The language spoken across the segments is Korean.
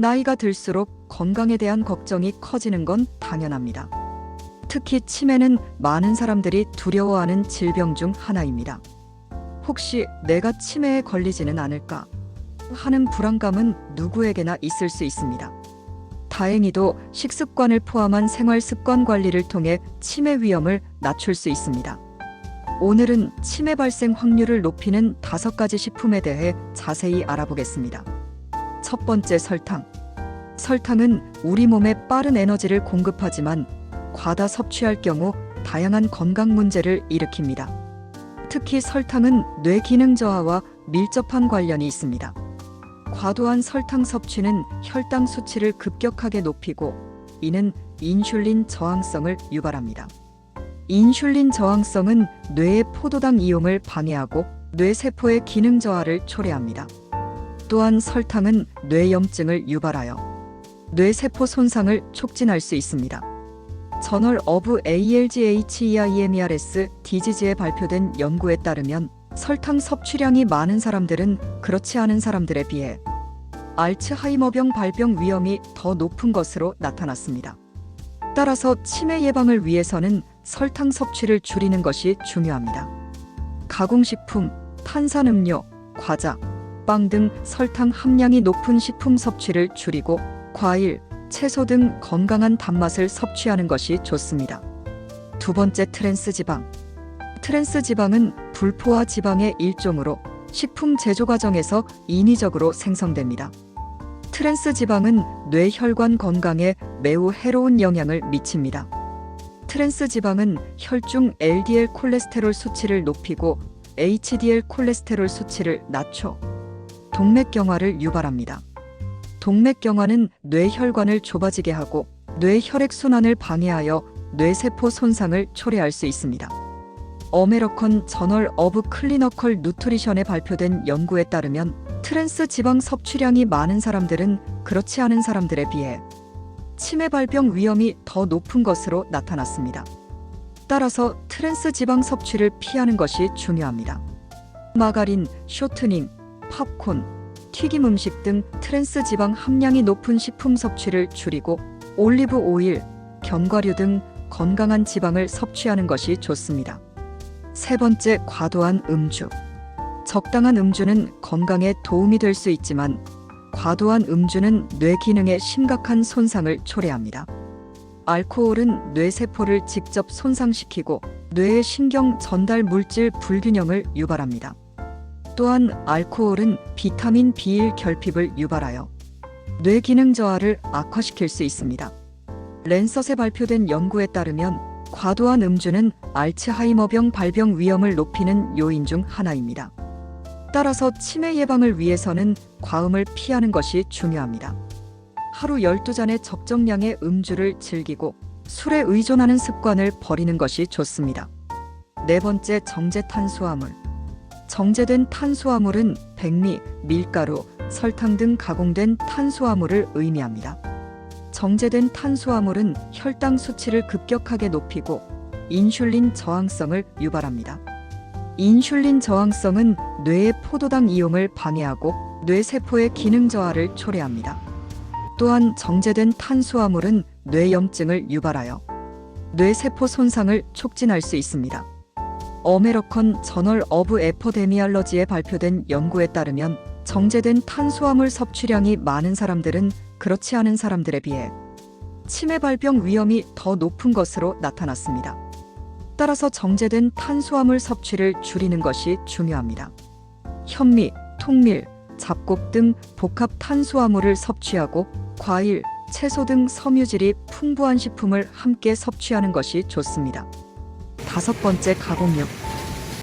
나이가 들수록 건강에 대한 걱정이 커지는 건 당연합니다. 특히 치매는 많은 사람들이 두려워하는 질병 중 하나입니다. 혹시 내가 치매에 걸리지는 않을까 하는 불안감은 누구에게나 있을 수 있습니다. 다행히도 식습관을 포함한 생활 습관 관리를 통해 치매 위험을 낮출 수 있습니다. 오늘은 치매 발생 확률을 높이는 5가지 식품에 대해 자세히 알아보겠습니다. 첫 번째, 설탕. 설탕은 우리 몸에 빠른 에너지를 공급하지만 과다 섭취할 경우 다양한 건강 문제를 일으킵니다. 특히 설탕은 뇌 기능 저하와 밀접한 관련이 있습니다. 과도한 설탕 섭취는 혈당 수치를 급격하게 높이고 이는 인슐린 저항성을 유발합니다. 인슐린 저항성은 뇌의 포도당 이용을 방해하고 뇌세포의 기능 저하를 초래합니다. 또한 설탕은 뇌염증을 유발하여 뇌세포 손상을 촉진할 수 있습니다. 저널 오브 ALGHERMERS 디지즈에 발표된 연구에 따르면 설탕 섭취량이 많은 사람들은 그렇지 않은 사람들에 비해 알츠하이머병 발병 위험이 더 높은 것으로 나타났습니다. 따라서 치매 예방을 위해서는 설탕 섭취를 줄이는 것이 중요합니다. 가공식품, 탄산음료, 과자, 빵 등 설탕 함량이 높은 식품 섭취를 줄이고 과일, 채소 등 건강한 단맛을 섭취하는 것이 좋습니다. 두 번째, 트랜스지방. 트랜스지방은 불포화 지방의 일종으로 식품 제조 과정에서 인위적으로 생성됩니다. 트랜스지방은 뇌혈관 건강에 매우 해로운 영향을 미칩니다. 트랜스지방은 혈중 LDL 콜레스테롤 수치를 높이고 HDL 콜레스테롤 수치를 낮춰 동맥경화를 유발합니다. 동맥경화는 뇌혈관을 좁아지게 하고 뇌혈액순환을 방해하여 뇌세포 손상을 초래할 수 있습니다. 어메리컨 저널 오브 클리니컬 누트리션에 발표된 연구에 따르면 트랜스 지방 섭취량이 많은 사람들은 그렇지 않은 사람들에 비해 치매 발병 위험이 더 높은 것으로 나타났습니다. 따라서 트랜스 지방 섭취를 피하는 것이 중요합니다. 마가린, 쇼트닝, 팝콘, 튀김 음식 등 트랜스 지방 함량이 높은 식품 섭취를 줄이고 올리브 오일, 견과류 등 건강한 지방을 섭취하는 것이 좋습니다. 세 번째, 과도한 음주. 적당한 음주는 건강에 도움이 될 수 있지만 과도한 음주는 뇌 기능에 심각한 손상을 초래합니다. 알코올은 뇌세포를 직접 손상시키고 뇌의 신경 전달 물질 불균형을 유발합니다. 또한 알코올은 비타민 B1 결핍을 유발하여 뇌 기능 저하를 악화시킬 수 있습니다. 랜셋에 발표된 연구에 따르면 과도한 음주는 알츠하이머병 발병 위험을 높이는 요인 중 하나입니다. 따라서 치매 예방을 위해서는 과음을 피하는 것이 중요합니다. 하루 12잔의 적정량의 음주를 즐기고 술에 의존하는 습관을 버리는 것이 좋습니다. 네 번째, 정제 탄수화물. 정제된 탄수화물은 백미, 밀가루, 설탕 등 가공된 탄수화물을 의미합니다. 정제된 탄수화물은 혈당 수치를 급격하게 높이고 인슐린 저항성을 유발합니다. 인슐린 저항성은 뇌의 포도당 이용을 방해하고 뇌세포의 기능 저하를 초래합니다. 또한 정제된 탄수화물은 뇌염증을 유발하여 뇌세포 손상을 촉진할 수 있습니다. 어메리컨 저널 오브 에피데미올로지에 발표된 연구에 따르면 정제된 탄수화물 섭취량이 많은 사람들은 그렇지 않은 사람들에 비해 치매 발병 위험이 더 높은 것으로 나타났습니다. 따라서 정제된 탄수화물 섭취를 줄이는 것이 중요합니다. 현미, 통밀, 잡곡 등 복합 탄수화물을 섭취하고 과일, 채소 등 섬유질이 풍부한 식품을 함께 섭취하는 것이 좋습니다. 다섯 번째, 가공육.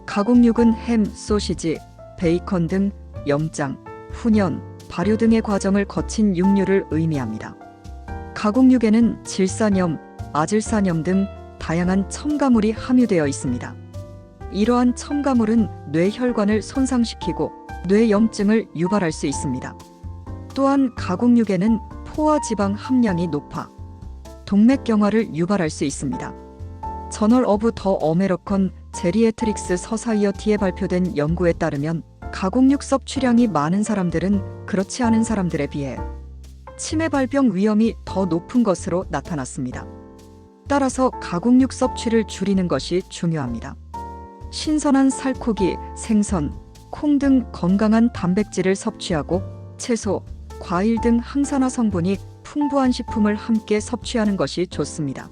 가공육은 햄, 소시지, 베이컨 등 염장, 훈연, 발효 등의 과정을 거친 육류를 의미합니다. 가공육에는 질산염, 아질산염 등 다양한 첨가물이 함유되어 있습니다. 이러한 첨가물은 뇌혈관을 손상시키고 뇌염증을 유발할 수 있습니다. 또한 가공육에는 포화지방 함량이 높아 동맥경화를 유발할 수 있습니다. 저널 오브 더 어메리컨 제리애트릭스 서사이어티에 발표된 연구에 따르면 가공육 섭취량이 많은 사람들은 그렇지 않은 사람들에 비해 치매 발병 위험이 더 높은 것으로 나타났습니다. 따라서 가공육 섭취를 줄이는 것이 중요합니다. 신선한 살코기, 생선, 콩 등 건강한 단백질을 섭취하고 채소, 과일 등 항산화 성분이 풍부한 식품을 함께 섭취하는 것이 좋습니다.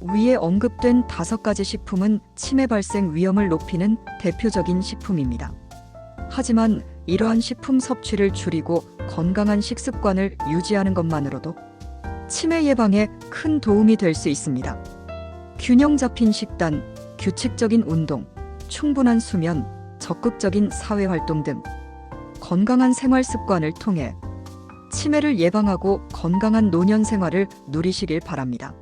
위에 언급된 5가지 식품은 치매 발생 위험을 높이는 대표적인 식품입니다. 하지만 이러한 식품 섭취를 줄이고 건강한 식습관을 유지하는 것만으로도 치매 예방에 큰 도움이 될 수 있습니다. 균형 잡힌 식단, 규칙적인 운동, 충분한 수면, 적극적인 사회활동 등 건강한 생활 습관을 통해 치매를 예방하고 건강한 노년 생활을 누리시길 바랍니다.